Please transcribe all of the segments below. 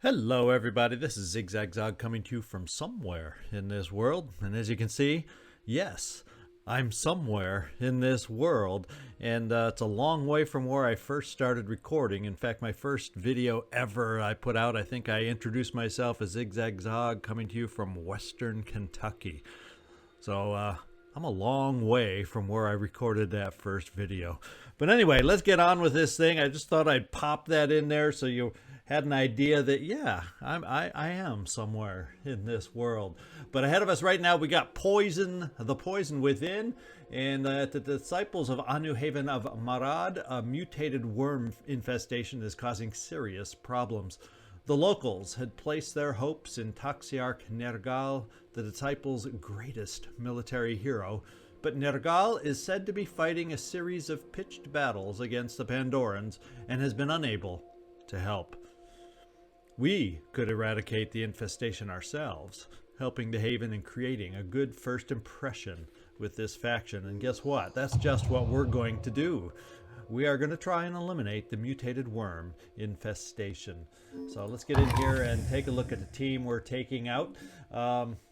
Hello everybody, this is Zigzag Zog coming to you from somewhere in this world, and as you can see, yes, I'm somewhere in this world, and it's a long way from where I first started recording. In fact, my first video ever I put out, I think I introduced myself as Zigzag Zog coming to you from Western Kentucky. So I'm a long way from where I recorded that first video. But anyway, let's get on with this thing. I just thought I'd pop that in there so you had an idea that, yeah, I am somewhere in this world. But ahead of us right now, we got Poison, the Poison Within, and the Disciples of Anu Haven of Marad, a mutated worm infestation is causing serious problems. The locals had placed their hopes in Taxiarch Nergal, the Disciples' greatest military hero, but Nergal is said to be fighting a series of pitched battles against the Pandorans and has been unable to help. We could eradicate the infestation ourselves, helping the Haven and creating a good first impression with this faction. And guess what? That's just what we're going to do. We are going to try and eliminate the mutated worm infestation. So let's get in here and take a look at the team we're taking out.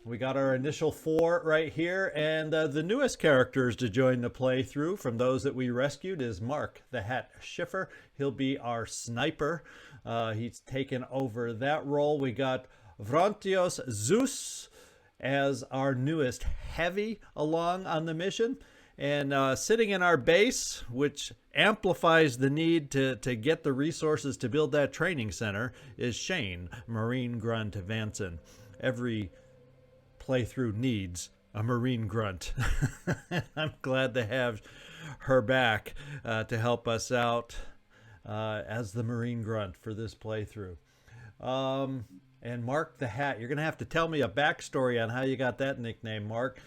We got our initial 4 right here, and the newest characters to join the playthrough from those that we rescued is Mark the Hat Schiffer. He'll be our sniper. He's taken over that role. We got Vrontios Zeus as our newest heavy along on the mission. And sitting in our base, which amplifies the need to get the resources to build that training center, is Shane, Marine Grunt Vanson. Every playthrough needs a Marine Grunt. I'm glad to have her back to help us out as the Marine Grunt for this playthrough. And Mark the Hat, you're going to have to tell me a backstory on how you got that nickname, Mark.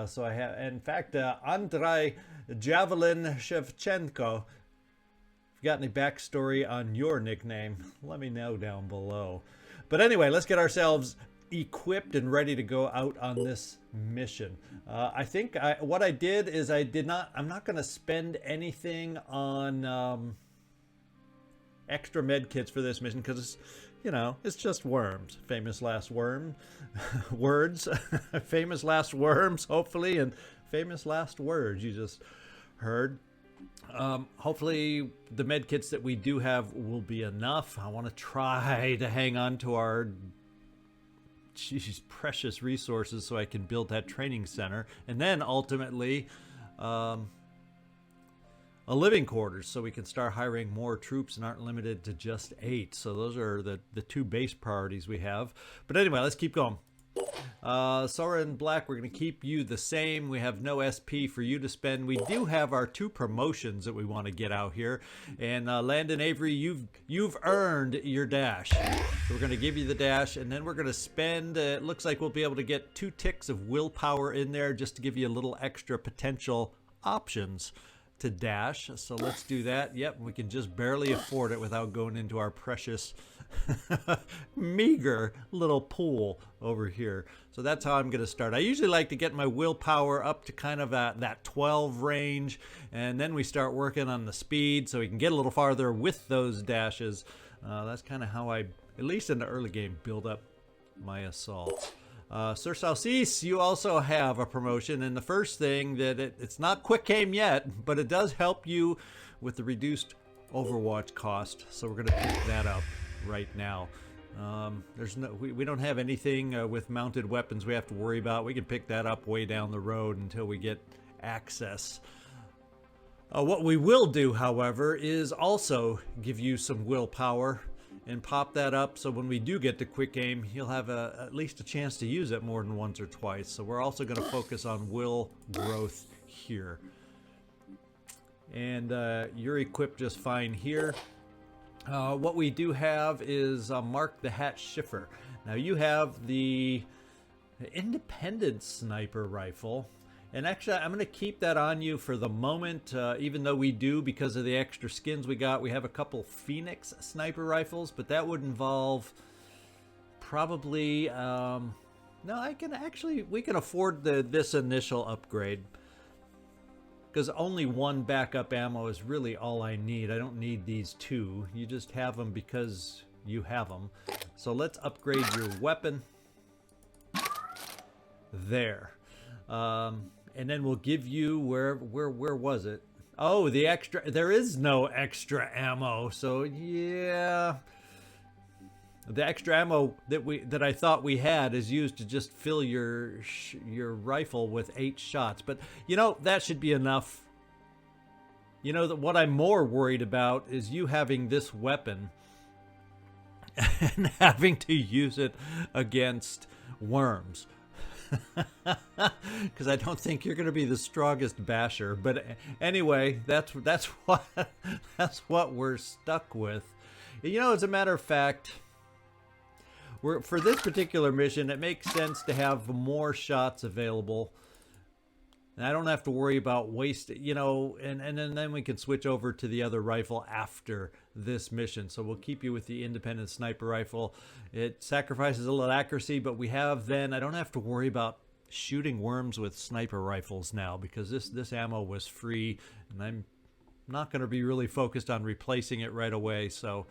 So I have, in fact, Andrei Javelin Shevchenko. If you got any backstory on your nickname, let me know down below. But anyway, let's get ourselves equipped and ready to go out on this mission. I think what I did is I'm not going to spend anything on extra med kits for this mission because it's, you know, it's just worms. Famous last worm words. Famous last worms, hopefully, and famous last words you just heard. Hopefully the med kits that we do have will be enough. I want to try to hang on to our precious resources so I can build that training center, and then ultimately a living quarters so we can start hiring more troops and aren't limited to just 8. So those are the 2 base priorities we have. But anyway, let's keep going. Sora and Black, we're going to keep you the same. We have no SP for you to spend. We do have our 2 promotions that we want to get out here. And Landon Avery, you've earned your dash. So we're going to give you the dash, and then we're going to spend, it looks like we'll be able to get 2 ticks of willpower in there just to give you a little extra potential options to dash. So let's do that. Yep, we can just barely afford it without going into our precious meager little pool over here. So that's how I'm going to start. I usually like to get my willpower up to kind of that 12 range, and then we start working on the speed so we can get a little farther with those dashes. That's kind of how I, at least in the early game, build up my assaults. Sir Salsis, you also have a promotion, and the first thing that it's not quick aim yet, but it does help you with the reduced Overwatch cost, so we're going to pick that up right now. We don't have anything with mounted weapons we have to worry about. We can pick that up way down the road until we get access. What we will do, however, is also give you some willpower and pop that up so when we do get to quick aim, you'll have at least a chance to use it more than once or twice. So we're also going to focus on will growth here. And you're equipped just fine here. What we do have is Mark the Hat Schiffer. Now you have the independent sniper rifle. And actually, I'm going to keep that on you for the moment, even though we do, because of the extra skins we got, we have a couple Phoenix sniper rifles, but that would involve probably, no, we can afford this initial upgrade, because only 1 backup ammo is really all I need. I don't need these 2. You just have them because you have them. So let's upgrade your weapon. There. And then we'll give you, where was it? Oh, the extra, there is no extra ammo. So yeah, the extra ammo that I thought we had is used to just fill your rifle with 8 shots. But you know, that should be enough. You know, that what I'm more worried about is you having this weapon and having to use it against worms. Because I don't think you're going to be the strongest basher. But anyway, that's what we're stuck with. You know, as a matter of fact, for this particular mission, it makes sense to have more shots available. And I don't have to worry about wasting, you know, and then we can switch over to the other rifle after this mission. So we'll keep you with the independent sniper rifle. It sacrifices a little accuracy, but we have then, I don't have to worry about shooting worms with sniper rifles now, because this ammo was free, and I'm not going to be really focused on replacing it right away, so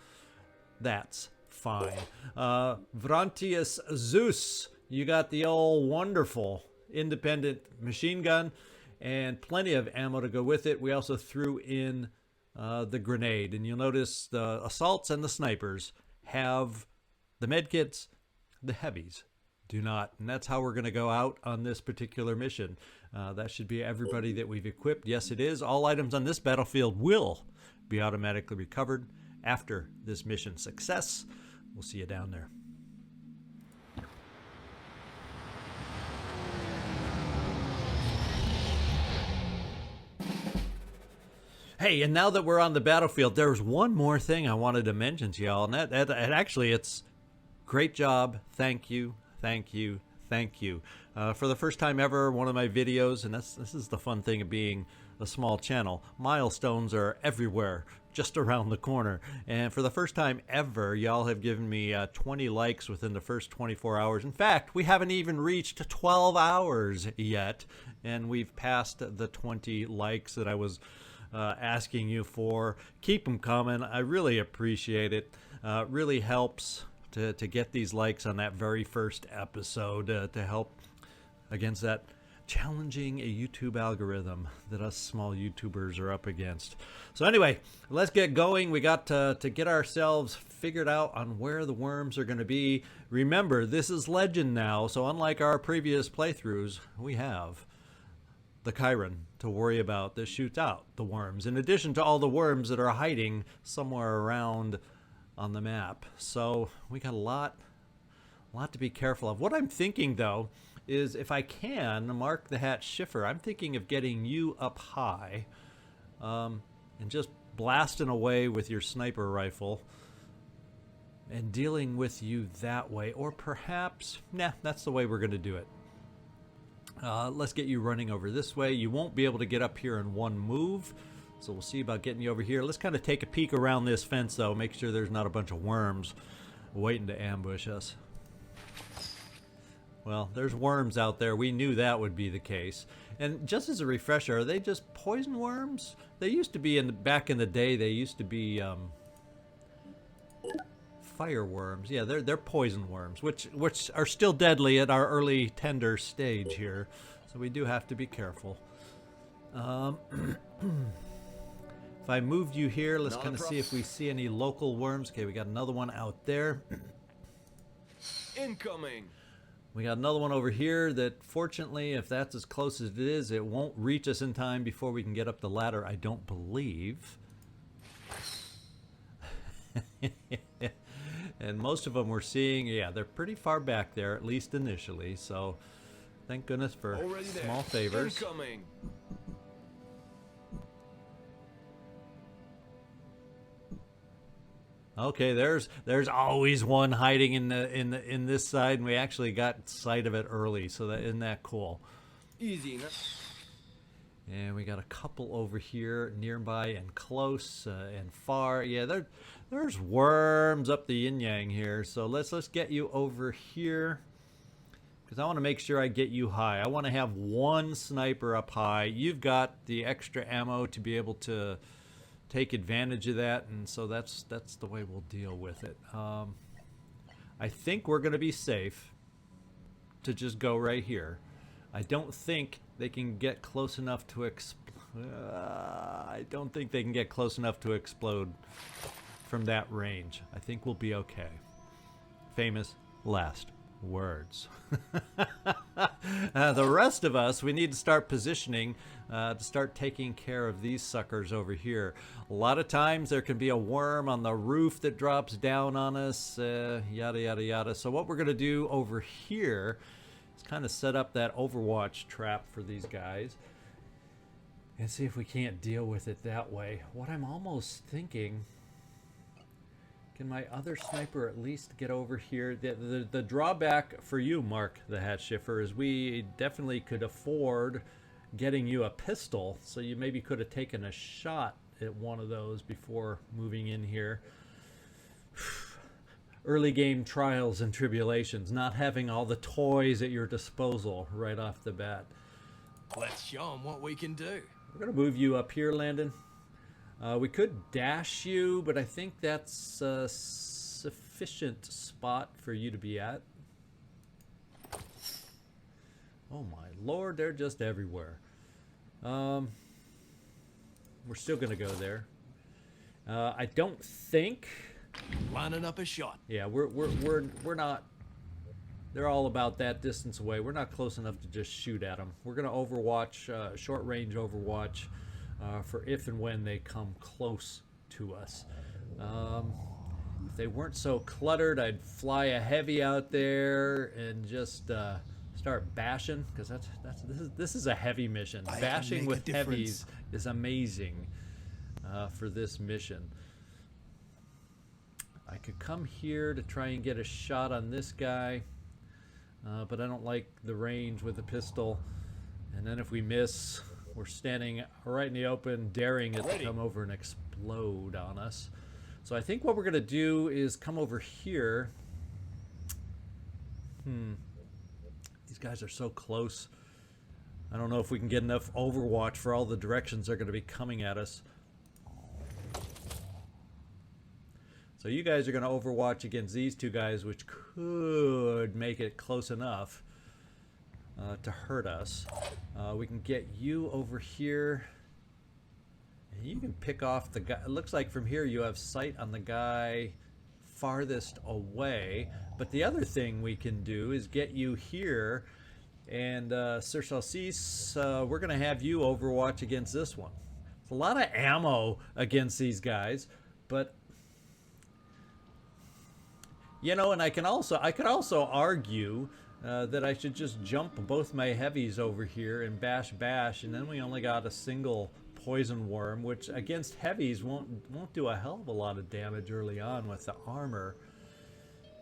that's fine. Vrantius Zeus, you got the old wonderful independent machine gun and plenty of ammo to go with it. We also threw in the grenade, and you'll notice the assaults and the snipers have the medkits, the heavies do not, and that's how we're going to go out on this particular mission. That should be everybody that we've equipped. Yes, it is. All items on this battlefield will be automatically recovered after this mission success. We'll see you down there. Hey, and now that we're on the battlefield, there's one more thing I wanted to mention to y'all, and actually, it's great job. Thank you, thank you, thank you. For the first time ever, one of my videos, and this is the fun thing of being a small channel, milestones are everywhere, just around the corner. And for the first time ever, y'all have given me 20 likes within the first 24 hours. In fact, we haven't even reached 12 hours yet, and we've passed the 20 likes that I was asking you for. Keep them coming. I really appreciate it. Really helps to get these likes on that very first episode to help against that challenging a YouTube algorithm that us small YouTubers are up against. So anyway, let's get going. We got to get ourselves figured out on where the worms are going to be. Remember, this is Legend now, so unlike our previous playthroughs, we have the Chiron to worry about that shoots out the worms, in addition to all the worms that are hiding somewhere around on the map. So we got a lot to be careful of. What I'm thinking, though, is if I can mark the hatch shifter, I'm thinking of getting you up high and just blasting away with your sniper rifle and dealing with you that way. Or perhaps, nah, that's the way we're going to do it. Let's get you running over this way. You won't be able to get up here in one move, so we'll see about getting you over here. Let's kind of take a peek around this fence, though. Make sure there's not a bunch of worms waiting to ambush us. Well, there's worms out there. We knew that would be the case. And just as a refresher, are they just poison worms? They used to be, back in the day, they used to be fire worms. Yeah, they're poison worms, which are still deadly at our early tender stage here. So we do have to be careful. If I moved you here, let's kind of see if we see any local worms. Okay, we got another one out there. Incoming. We got another one over here that, fortunately, if that's as close as it is, it won't reach us in time before we can get up the ladder, I don't believe. And most of them we're seeing, yeah, they're pretty far back there, at least initially. So thank goodness for small favors. Incoming. Okay, there's always one hiding in this side, and we actually got sight of it early. So isn't that cool? Easy. And we got a couple over here nearby and close and far. Yeah, there's worms up the yin-yang here. So let's get you over here, because I want to make sure I get you high. I want to have one sniper up high. You've got the extra ammo to be able to take advantage of that, and so that's the way we'll deal with it. I think we're going to be safe to just go right here. I don't think they can get close enough to I don't think they can get close enough to explode from that range. I think we'll be okay. Famous last words. The rest of us, we need to start positioning to start taking care of these suckers over here. A lot of times there can be a worm on the roof that drops down on us, yada yada yada. So what we're going to do over here is kind of set up that overwatch trap for these guys and see if we can't deal with it that way. What I'm almost thinking, can my other sniper at least get over here? The drawback for you, Mark the Hat Shifter, is we definitely could afford getting you a pistol, so you maybe could have taken a shot at one of those before moving in here. Early game trials and tribulations, not having all the toys at your disposal right off the bat. Let's show them what we can do. We're going to move you up here, Landon. We could dash you, but I think that's a sufficient spot for you to be at. Oh my lord, they're just everywhere. We're still going to go there. I don't think... Lining up a shot. Yeah, we're not... They're all about that distance away. We're not close enough to just shoot at them. We're going to overwatch, short-range overwatch, for if and when they come close to us. If they weren't so cluttered, I'd fly a heavy out there and just start bashing, because this is a heavy mission. Bashing with heavies is amazing for this mission. I could come here to try and get a shot on this guy, but I don't like the range with the pistol. And then if we miss, we're standing right in the open, daring it to come over and explode on us. So I think what we're going to do is come over here. These guys are so close. I don't know if we can get enough overwatch for all the directions they're going to be coming at us. So you guys are going to overwatch against these two guys, which could make it close enough to hurt us. We can get you over here. And you can pick off the guy. It looks like from here you have sight on the guy farthest away. But the other thing we can do is get you here. And Sir Salsis, we're going to have you overwatch against this one. It's a lot of ammo against these guys, but... You know, and I could also argue that I should just jump both my heavies over here and bash, and then we only got a single poison worm, which against heavies won't do a hell of a lot of damage early on with the armor.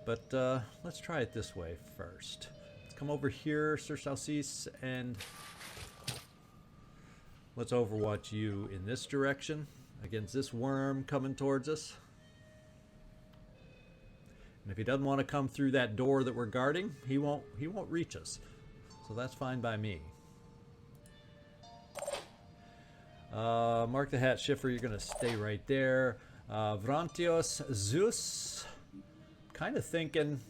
But let's try it this way first. Let's come over here, Sir Salsis, and let's overwatch you in this direction against this worm coming towards us. And if he doesn't want to come through that door that we're guarding, he won't reach us. So that's fine by me. Mark the Hat Shifter, you're going to stay right there. Vrantios Zeus, kind of thinking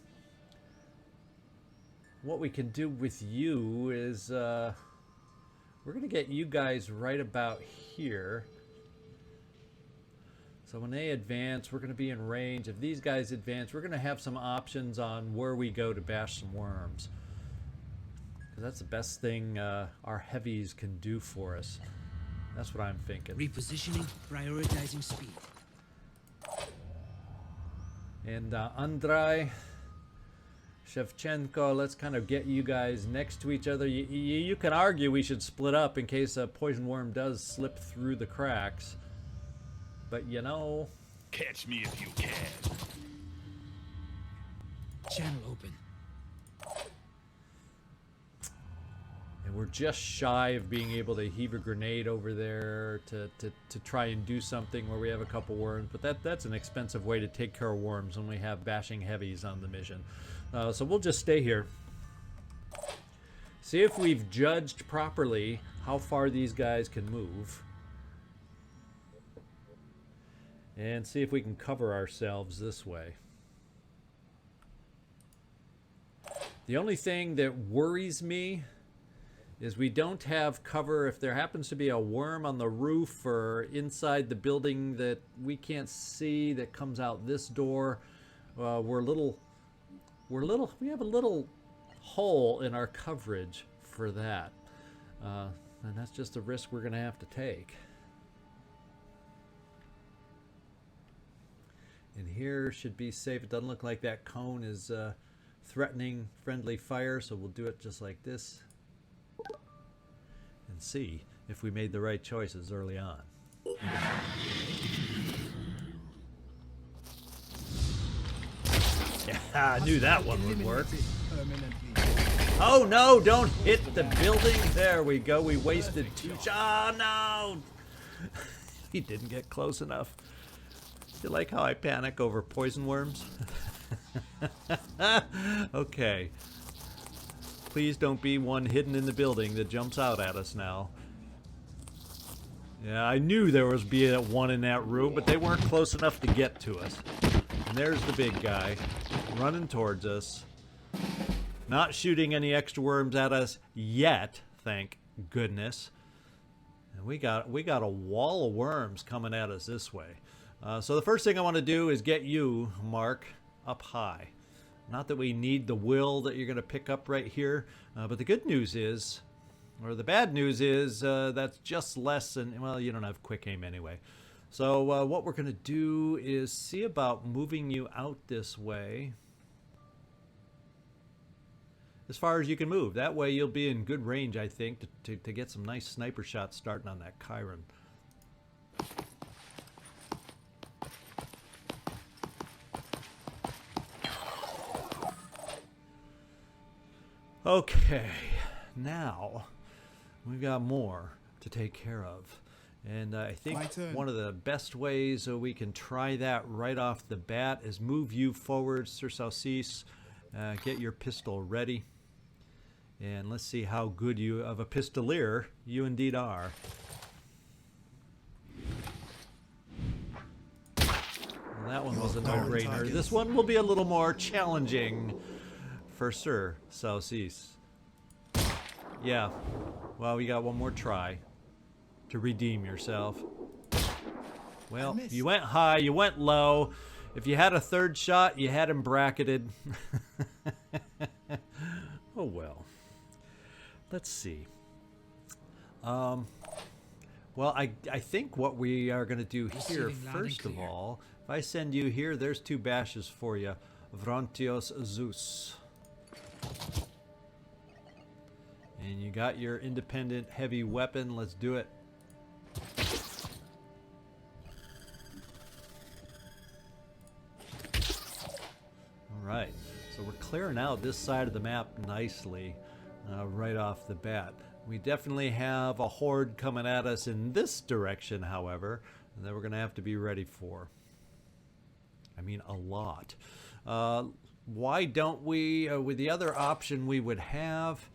what we can do with you is we're going to get you guys right about here. So when they advance, we're going to be in range. If these guys advance, we're going to have some options on where we go to bash some worms. Because that's the best thing our heavies can do for us. That's what I'm thinking. Repositioning, prioritizing speed. And Andrei, Shevchenko, let's kind of get you guys next to each other. You can argue we should split up in case a poison worm does slip through the cracks. But you know... Catch me if you can. Channel open. And we're just shy of being able to heave a grenade over there to try and do something where we have a couple worms. But that's an expensive way to take care of worms when we have bashing heavies on the mission. So we'll just stay here. See if we've judged properly how far these guys can move. And see if we can cover ourselves this way. The only thing that worries me is we don't have cover if there happens to be a worm on the roof or inside the building that we can't see that comes out this door. We have a little hole in our coverage for that. And that's just a risk we're going to have to take. And here should be safe. It doesn't look like that cone is threatening friendly fire, so we'll do it just like this. And see if we made the right choices early on. Yeah, I knew that one would work. Oh no, don't hit the building. There we go. We wasted 2 shots. Oh no! He didn't get close enough. You like how I panic over poison worms? Okay. Please don't be one hidden in the building that jumps out at us now. Yeah, I knew there was one in that room, but they weren't close enough to get to us. And there's the big guy running towards us. Not shooting any extra worms at us yet, thank goodness. And we got a wall of worms coming at us this way. So the first thing I want to do is get you, Mark, up high. Not that we need the will that you're going to pick up right here, but the good news is, or the bad news is, that's just less than, well, you don't have quick aim anyway. So what we're going to do is see about moving you out this way as far as you can move. That way you'll be in good range, I think, to get some nice sniper shots starting on that Chiron. Okay, now we've got more to take care of. And I think one of the best ways we can try that right off the bat is move you forward, Sir Saucisse. Get your pistol ready. And let's see how good of a pistolier you indeed are. Well, that one was a no-brainer. This one will be a little more challenging for Sir Saucisse. Yeah, well, we got one more try to redeem yourself. Well, you went high, you went low. If you had a third shot, you had him bracketed. Oh well. Let's see. Well, I think what we are going to do here, first of all, if I send you here, there's 2 bashes for you. Vrontios Zeus. And you got your independent heavy weapon. Let's do it. Alright, so we're clearing out this side of the map nicely right off the bat. We definitely have a horde coming at us in this direction, however, that we're going to have to be ready for. I mean, a lot. Why don't we, with the other option we would have,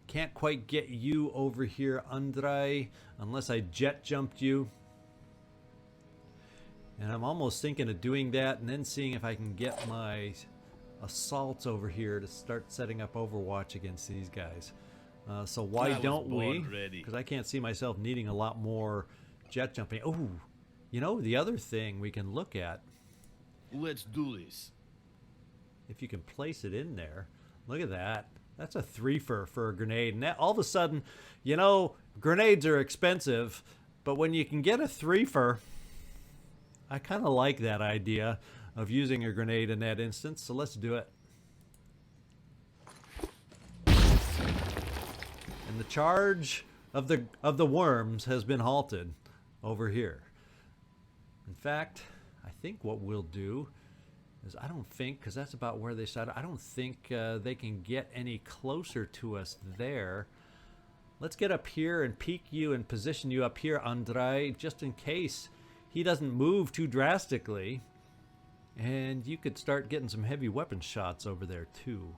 can't quite get you over here, Andrei, unless I jet jumped you. And I'm almost thinking of doing that and then seeing if I can get my assaults over here to start setting up Overwatch against these guys. So why don't we? Because I can't see myself needing a lot more jet jumping. Oh, you know, the other thing we can look at. Let's do this. If you can place it in there. Look at that. That's a 3-fer for a grenade. And that, all of a sudden, you know, grenades are expensive, but when you can get a 3-fer, I kind of like that idea of using a grenade in that instance. So let's do it. And the charge of the worms has been halted over here. In fact, I think what we'll do is, I don't think, because that's about where they started, I don't think they can get any closer to us there. Let's get up here and peek you and position you up here, Andrei, just in case he doesn't move too drastically. And you could start getting some heavy weapon shots over there too.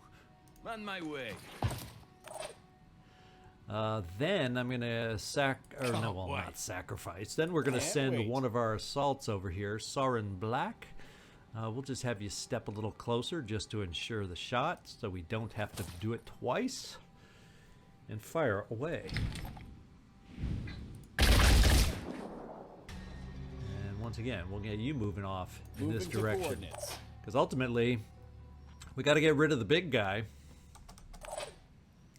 On my way. Then I'm gonna not sacrifice. Then we're gonna send one of our assaults over here, Soren Black. We'll just have you step a little closer just to ensure the shot so we don't have to do it twice. And fire away. And once again, we'll get you moving off in this direction. Because ultimately, we got to get rid of the big guy,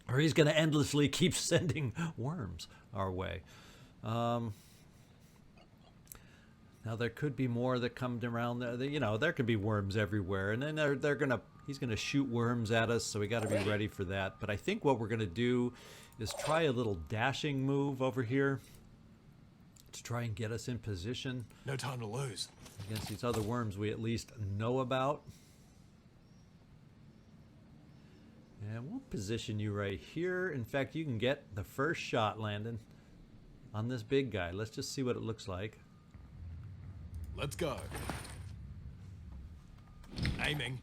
or he's going to endlessly keep sending worms our way. Now there could be more that come around there. You know, there could be worms everywhere, and then he's gonna shoot worms at us, so we got to be ready for that. But I think what we're gonna do is try a little dashing move over here to try and get us in position. No time to lose. Against these other worms we at least know about. And we'll position you right here. In fact, you can get the first shot, Landon, on this big guy. Let's just see what it looks like. Let's go. Aiming.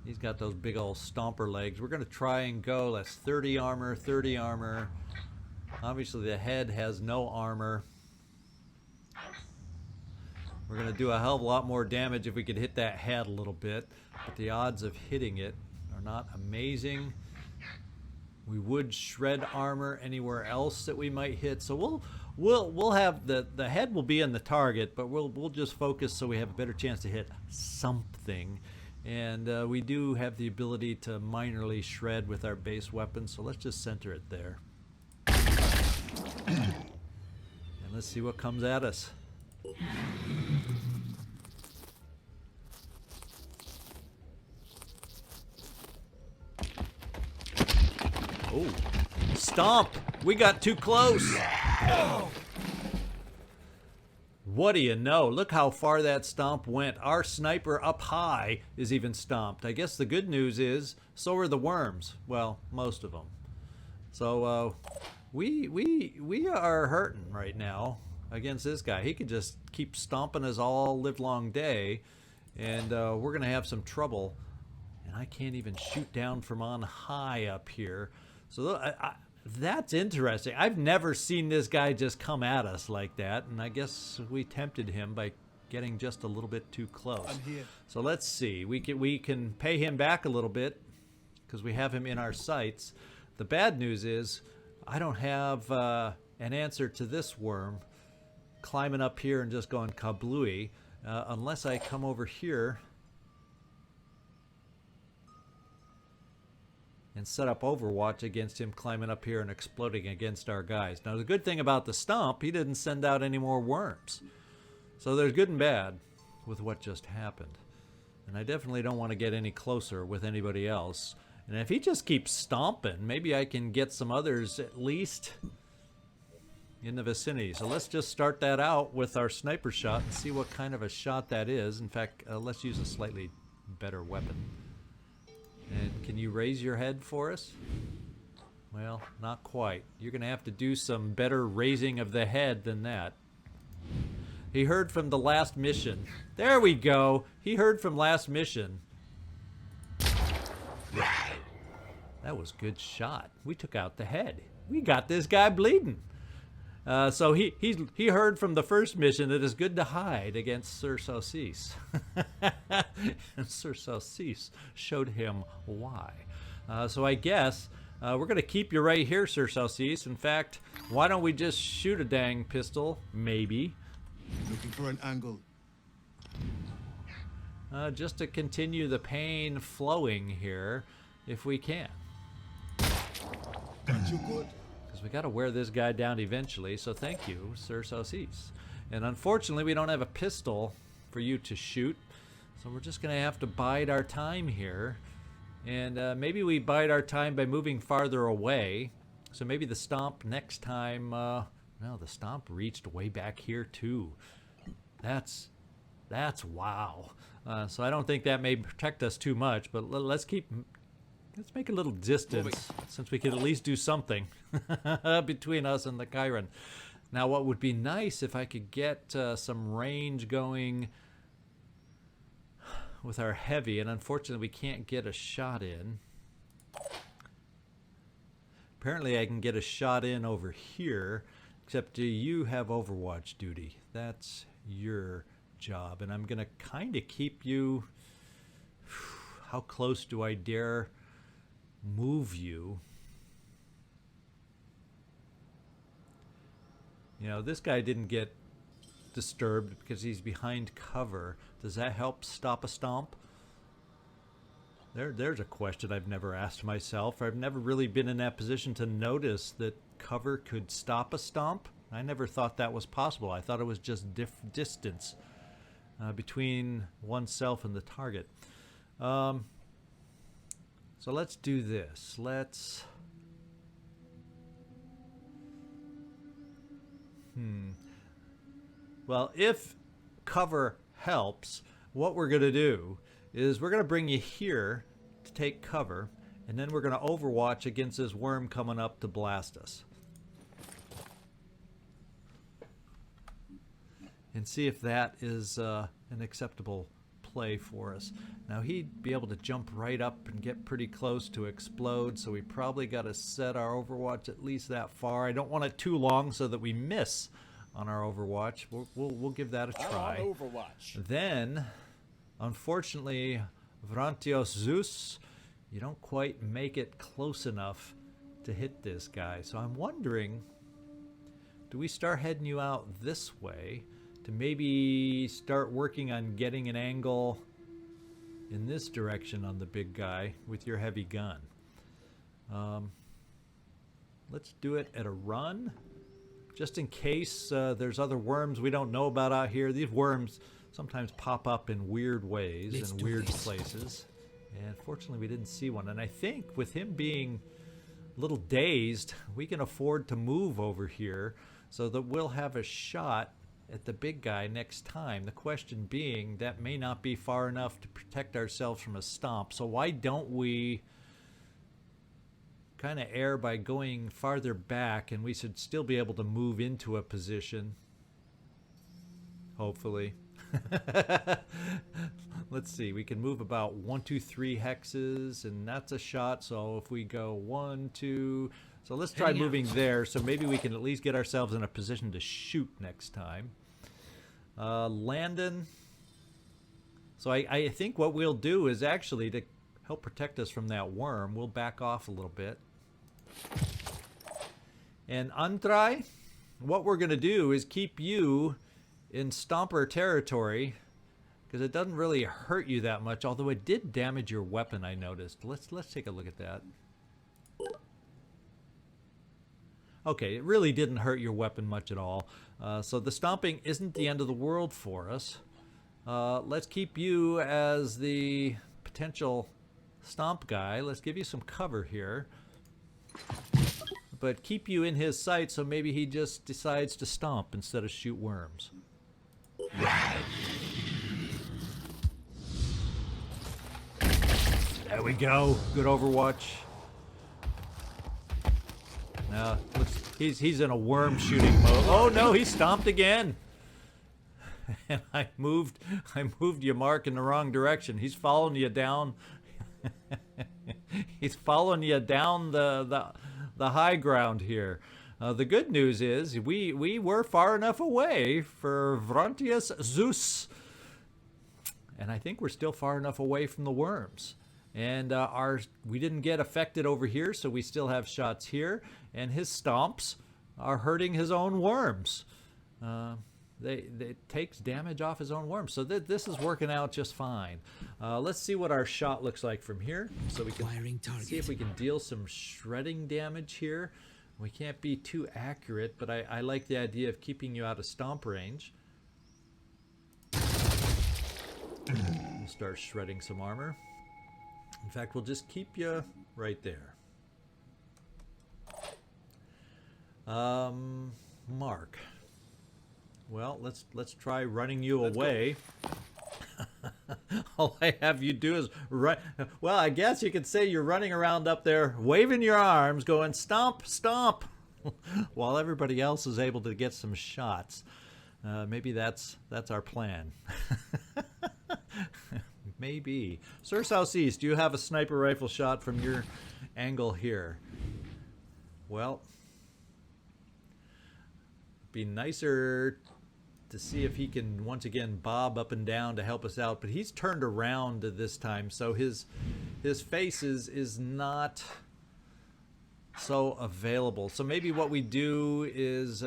He's got those big old stomper legs. We're going to try and go. That's 30 armor, 30 armor. Obviously, the head has no armor. We're going to do a hell of a lot more damage if we could hit that head a little bit. But the odds of hitting it are not amazing. We would shred armor anywhere else that we might hit. So we'll have the head will be in the target, but we'll just focus so we have a better chance to hit something. And we do have the ability to minorly shred with our base weapon, so let's just center it there. And let's see what comes at us. Oh, stomp! We got too close. What do you know? Look how far that stomp went. Our sniper up high is even stomped. I guess the good news is, so are the worms. Well, most of them. So we are hurting right now against this guy. He could just keep stomping us all live long day, and we're gonna have some trouble. And I can't even shoot down from on high up here. So that's interesting. I've never seen this guy just come at us like that, and I guess we tempted him by getting just a little bit too close. I'm here. So let's see. We can pay him back a little bit because we have him in our sights. The bad news is I don't have an answer to this worm climbing up here and just going kablooey unless I come over here and set up Overwatch against him climbing up here and exploding against our guys. Now, the good thing about the stomp, he didn't send out any more worms. So there's good and bad with what just happened. And I definitely don't want to get any closer with anybody else. And if he just keeps stomping, maybe I can get some others at least in the vicinity. So let's just start that out with our sniper shot and see what kind of a shot that is. In fact, let's use a slightly better weapon. And can you raise your head for us? Well, not quite. You're going to have to do some better raising of the head than that. He heard from the last mission. There we go. He heard from last mission. That was a good shot. We took out the head. We got this guy bleeding. So he heard from the first mission that it's good to hide against Sir Saucisse. And Sir Saucisse showed him why. So I guess we're going to keep you right here, Sir Saucisse. In fact, why don't we just shoot a dang pistol? Maybe. Looking for an angle. Just to continue the pain flowing here, if we can. Got you good. We got to wear this guy down eventually, so thank you, Sir Saucisse. And unfortunately, we don't have a pistol for you to shoot, so we're just going to have to bide our time here. And maybe we bide our time by moving farther away. So maybe the stomp next time, no, the stomp reached way back here too. That's wow. So I don't think that may protect us too much, but let's make a little distance, since we could at least do something between us and the Chiron. Now, what would be nice if I could get some range going with our heavy, and unfortunately we can't get a shot in. Apparently I can get a shot in over here, except do you have Overwatch duty? That's your job, and I'm gonna kind of keep you. How close do I dare move you? You know, this guy didn't get disturbed because he's behind cover. Does that help stop a stomp? There's a question I've never asked myself. I've never really been in that position to notice that cover could stop a stomp. I never thought that was possible. I thought it was just distance between oneself and the target. So let's do this. Well, if cover helps, what we're going to do is we're going to bring you here to take cover, and then we're going to overwatch against this worm coming up to blast us. And see if that is an acceptable play for us. Now, he'd be able to jump right up and get pretty close to explode, so we probably got to set our overwatch at least that far. I don't want it too long so that we miss on our overwatch. We'll give that a try. Overwatch. Then, unfortunately, Vrantios Zeus, you don't quite make it close enough to hit this guy. So I'm wondering, do we start heading you out this way to maybe start working on getting an angle in this direction on the big guy with your heavy gun? Let's do it at a run, just in case there's other worms we don't know about out here. These worms sometimes pop up in weird ways and weird places. And fortunately, we didn't see one. And I think with him being a little dazed, we can afford to move over here so that we'll have a shot at the big guy next time. The question being, that may not be far enough to protect ourselves from a stomp. So why don't we kind of err by going farther back, and we should still be able to move into a position, hopefully. Let's see, we can move about 1, 2, 3 hexes, and that's a shot. So if we go 1, 2, so let's try moving there, so maybe we can at least get ourselves in a position to shoot next time. Landon. So I think what we'll do is actually, to help protect us from that worm, we'll back off a little bit. And Antrai, what we're going to do is keep you in Stomper territory, because it doesn't really hurt you that much, although it did damage your weapon, I noticed. Let's take a look at that. Okay, it really didn't hurt your weapon much at all. So the stomping isn't the end of the world for us. Let's keep you as the potential stomp guy. Let's give you some cover here. But keep you in his sight, so maybe he just decides to stomp instead of shoot worms. There we go. Good overwatch. Now, looks, he's in a worm shooting mode. Oh no, he stomped again. And I moved your mark in the wrong direction. He's following you down. He's following you down the high ground here. The good news is we were far enough away for Vrantios Zeus, and I think we're still far enough away from the worms. And we didn't get affected over here, so we still have shots here. And his stomps are hurting his own worms. It takes damage off his own worms. So this is working out just fine. Let's see what our shot looks like from here. So we can see if we can deal some shredding damage here. We can't be too accurate, but I like the idea of keeping you out of stomp range. We'll start shredding some armor. In fact, we'll just keep you right there. Mark. Well, let's try running you away. All I have you do is run. Well, I guess you could say you're running around up there, waving your arms, going stomp, stomp, while everybody else is able to get some shots. Maybe that's our plan. Maybe. Sir Southeast, do you have a sniper rifle shot from your angle here? Well, be nicer to see if he can once again bob up and down to help us out, but he's turned around this time, so his face is not so available. So maybe what we do is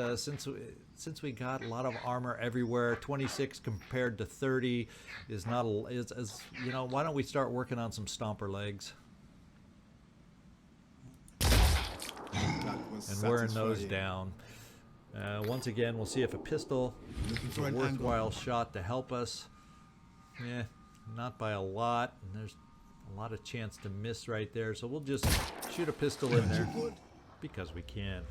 since we got a lot of armor everywhere, 26 compared to 30 is not as you know, why don't we start working on some stomper legs and wearing those down. Once again, we'll see if a pistol is a worthwhile shot to help us. Yeah, not by a lot, and there's a lot of chance to miss right there, so we'll just shoot a pistol in there because we can.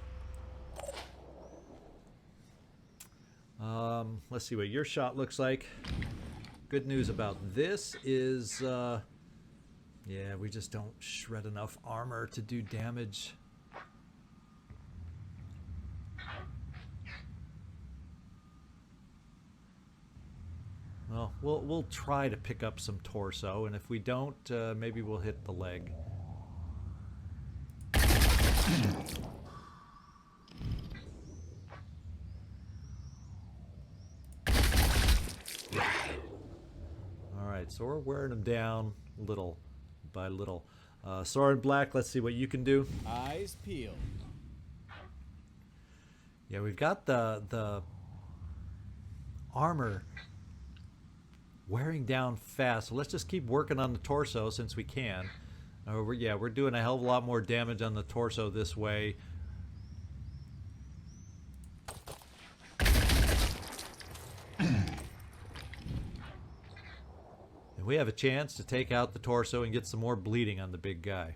Let's see what your shot looks like. Good news about this is, yeah, we just don't shred enough armor to do damage. Well, we'll try to pick up some torso, and if we don't, maybe we'll hit the leg. Alright, so we're wearing them down little by little. Soren Black, let's see what you can do. Eyes peeled. Yeah, we've got the armor wearing down fast, so let's just keep working on the torso since we can. We're doing a hell of a lot more damage on the torso this way. And we have a chance to take out the torso and get some more bleeding on the big guy.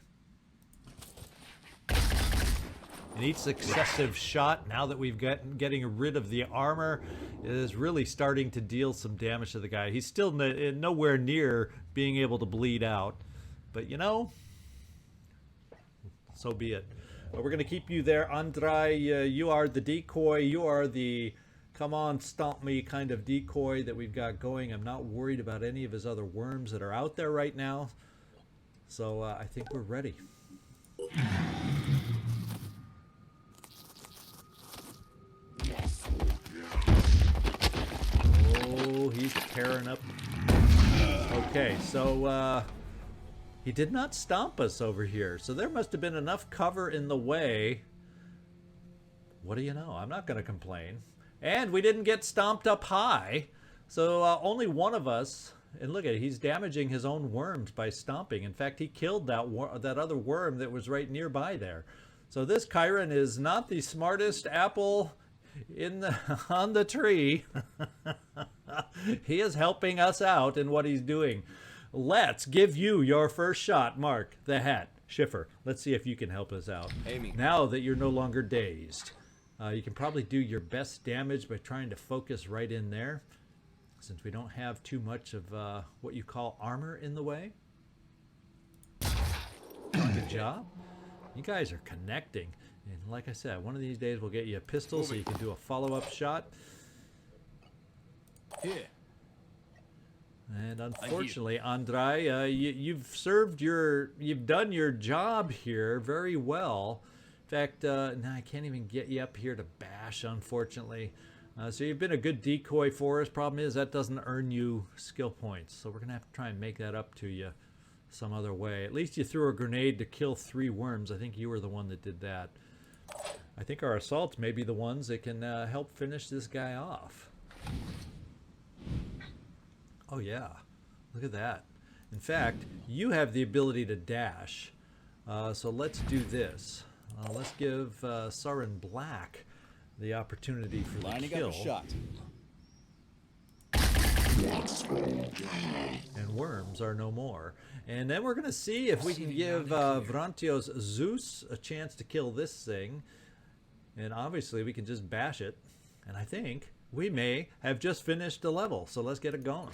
And each successive shot, now that we've getting rid of the armor, is really starting to deal some damage to the guy. He's still nowhere near being able to bleed out, but you know, so be it. But we're going to keep you there, Andrei. You are the decoy. You are the come on, stomp me kind of decoy that we've got going. I'm not worried about any of his other worms that are out there right now. So I think we're ready. Oh, he's tearing up. Okay, so he did not stomp us over here. So there must have been enough cover in the way. What do you know? I'm not going to complain. And we didn't get stomped up high. So only one of us, and look at it, he's damaging his own worms by stomping. In fact, he killed that other worm that was right nearby there. So this Chiron is not the smartest apple on the tree. He is helping us out in what he's doing. Let's give you your first shot, Mark the Hat Schiffer. Let's see if you can help us out. Amy. Now that you're no longer dazed. You can probably do your best damage by trying to focus right in there, since we don't have too much of what you call armor in the way. Good job. You guys are connecting. And like I said, one of these days we'll get you a pistol so you can do a follow-up shot. Here. And unfortunately, Andrei, you've done your job here very well. In fact, no, I can't even get you up here to bash, unfortunately. So you've been a good decoy for us. Problem is that doesn't earn you skill points. So we're going to have to try and make that up to you some other way. At least you threw a grenade to kill 3 worms. I think you were the one that did that. I think our assaults may be the ones that can help finish this guy off. Oh yeah, look at that. In fact, you have the ability to dash. So let's do this. Let's give Soren Black the opportunity for the Lining kill. up a shot. And worms are no more. And then we're going to see if we can give Vrantios Zeus a chance to kill this thing. And obviously we can just bash it. And I think we may have just finished the level. So let's get it going.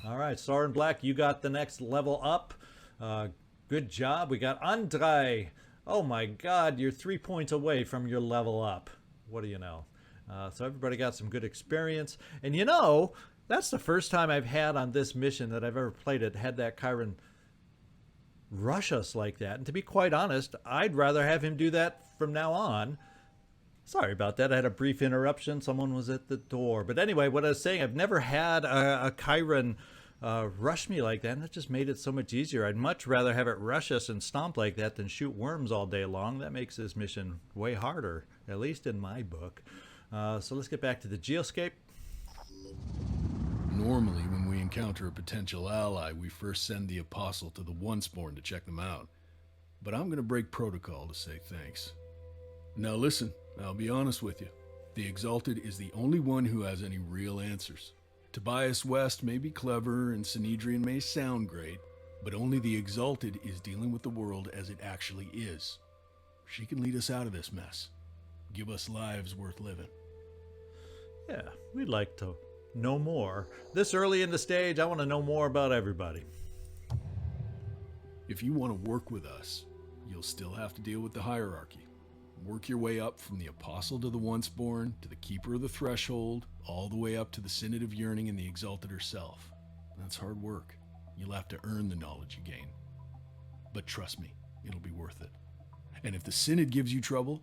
All right, Soren Black, you got the next level up. Good job. We got Andrei. Oh my God, you're 3 points away from your level up. What do you know? So everybody got some good experience. And you know, that's the first time I've had on this mission that I've ever played it, had that Chiron rush us like that. And to be quite honest, I'd rather have him do that from now on. Sorry about that. I had a brief interruption. Someone was at the door. But anyway, what I was saying, I've never had a Chiron rush me like that, and that just made it so much easier. I'd much rather have it rush us and stomp like that than shoot worms all day long. That makes this mission way harder, at least in my book. So let's get back to the Geoscape. Normally, when we encounter a potential ally, we first send the Apostle to the Onceborn to check them out. But I'm going to break protocol to say thanks. Now listen, I'll be honest with you. The Exalted is the only one who has any real answers. Tobias West may be clever and Synedrian may sound great, but only the Exalted is dealing with the world as it actually is. She can lead us out of this mess. Give us lives worth living. Yeah, we'd like to know more. This early in the stage, I want to know more about everybody. If you want to work with us, you'll still have to deal with the hierarchy. Work your way up from the Apostle to the Onceborn, to the Keeper of the Threshold, all the way up to the Synod of Yearning and the Exalted herself. That's hard work. You'll have to earn the knowledge you gain. But trust me, it'll be worth it. And if the Synod gives you trouble,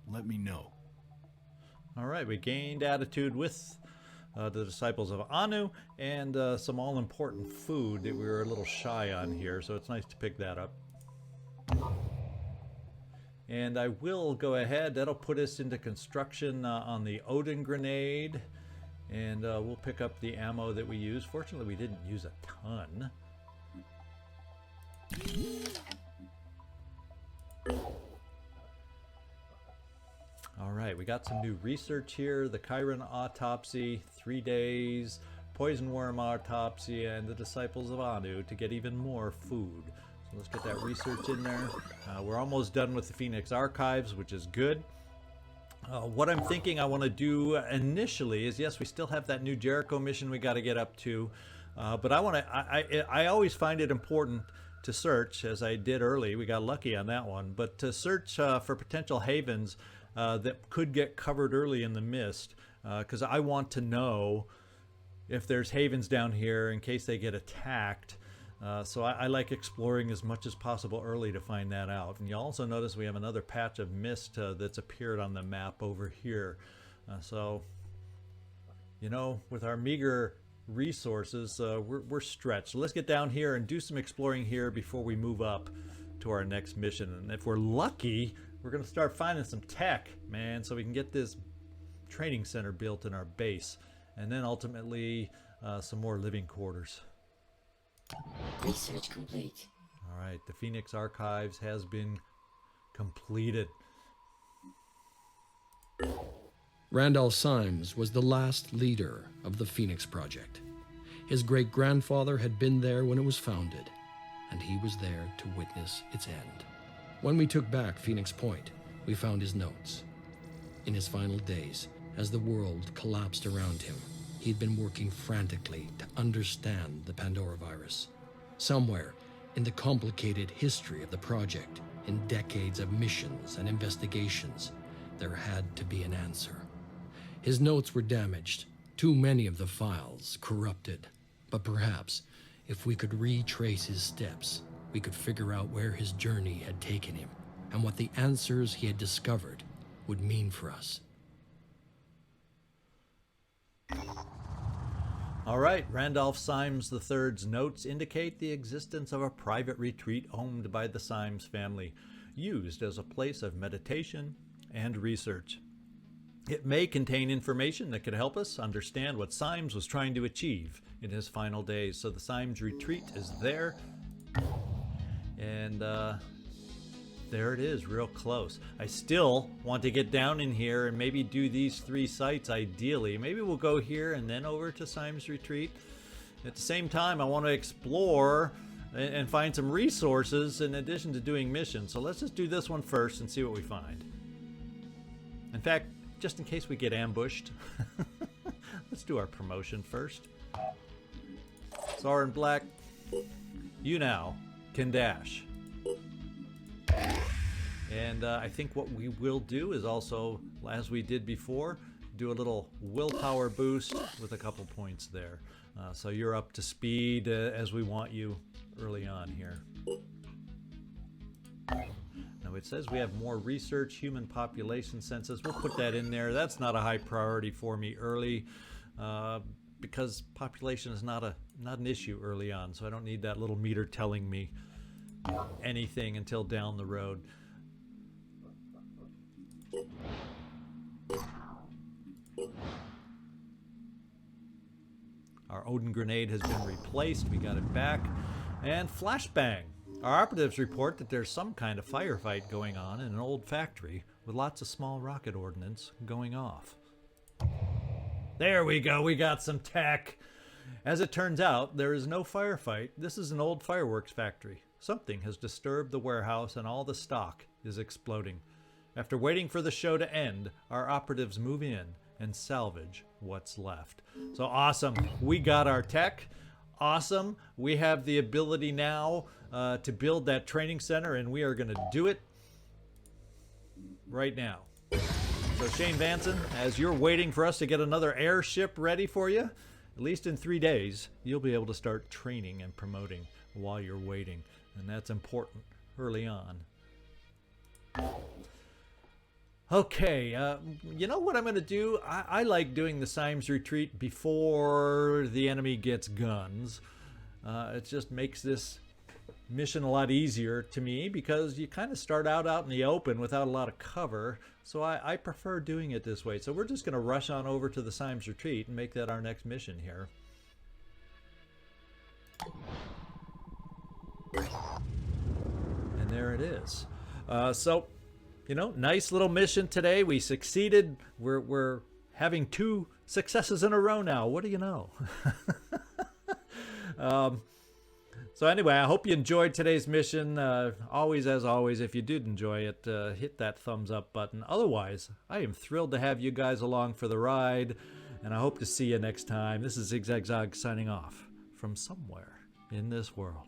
let me know. All right, we gained attitude with the Disciples of Anu and some all-important food that we were a little shy on here, so it's nice to pick that up. And I will go ahead. That'll put us into construction on the Odin grenade. And we'll pick up the ammo that we use. Fortunately, we didn't use a ton. All right, we got some new research here. The Chiron autopsy, 3 days. Poison worm autopsy, and the Disciples of Anu to get even more food. So let's get that research in there. We're almost done with the Phoenix Archives, which is good. What I'm thinking I want to do initially is, yes, we still have that new Jericho mission we got to get up to, but I always find it important to search, as I did early. We got lucky on that one, but to search for potential havens that could get covered early in the mist, because I want to know if there's havens down here in case they get attacked. So I like exploring as much as possible early to find that out. And you'll also notice we have another patch of mist that's appeared on the map over here. So, you know, with our meager resources, we're stretched. So let's get down here and do some exploring here before we move up to our next mission. And if we're lucky, we're going to start finding some tech, man, so we can get this training center built in our base. And then ultimately, some more living quarters. Research complete. All right, the Phoenix Archives has been completed. Randolph Symes was the last leader of the Phoenix Project. His great-grandfather had been there when it was founded, and he was there to witness its end. When we took back Phoenix Point, we found his notes. In his final days, as the world collapsed around him, he'd been working frantically to understand the Pandora virus. Somewhere in the complicated history of the project, in decades of missions and investigations, there had to be an answer. His notes were damaged, too many of the files corrupted. But perhaps, if we could retrace his steps, we could figure out where his journey had taken him and what the answers he had discovered would mean for us. All right, Randolph Symes III's notes indicate the existence of a private retreat owned by the Symes family, used as a place of meditation and research. It may contain information that could help us understand what Symes was trying to achieve in his final days. So the Symes retreat is there, and there it is, real close. I still want to get down in here and maybe do these 3 sites ideally. Maybe we'll go here and then over to Symes Retreat. At the same time, I want to explore and find some resources in addition to doing missions. So let's just do this one first and see what we find. In fact, just in case we get ambushed, let's do our promotion first. Soren Black, you now can dash. And I think what we will do is also, as we did before, do a little willpower boost with a couple points there. So you're up to speed as we want you early on here. Now it says we have more research, human population census. We'll put that in there. That's not a high priority for me early because population is not an issue early on. So I don't need that little meter telling me anything until down the road. Our Odin grenade has been replaced. We got it back. And flashbang. Our operatives report that there's some kind of firefight going on in an old factory with lots of small rocket ordnance going off. There we go. We got some tech. As it turns out, there is no firefight. This is an old fireworks factory. Something has disturbed the warehouse and all the stock is exploding. After waiting for the show to end, our operatives move in and salvage what's left. So awesome. We got our tech. Awesome. We have the ability now to build that training center, and we are going to do it right now. So Shane Vanson, as you're waiting for us to get another airship ready for you, at least in 3 days, you'll be able to start training and promoting while you're waiting. And that's important early on. Okay, you know what I'm going to do? I like doing the Symes retreat before the enemy gets guns. It just makes this mission a lot easier to me because you kind of start out in the open without a lot of cover. So I prefer doing it this way. So we're just going to rush on over to the Symes retreat and make that our next mission here. And there it is. So... you know, nice little mission today. We succeeded. We're having 2 successes in a row now. What do you know? So anyway, I hope you enjoyed today's mission. Always, as always, if you did enjoy it, hit that thumbs up button. Otherwise, I am thrilled to have you guys along for the ride, and I hope to see you next time. This is Zigzag Zog signing off from somewhere in this world.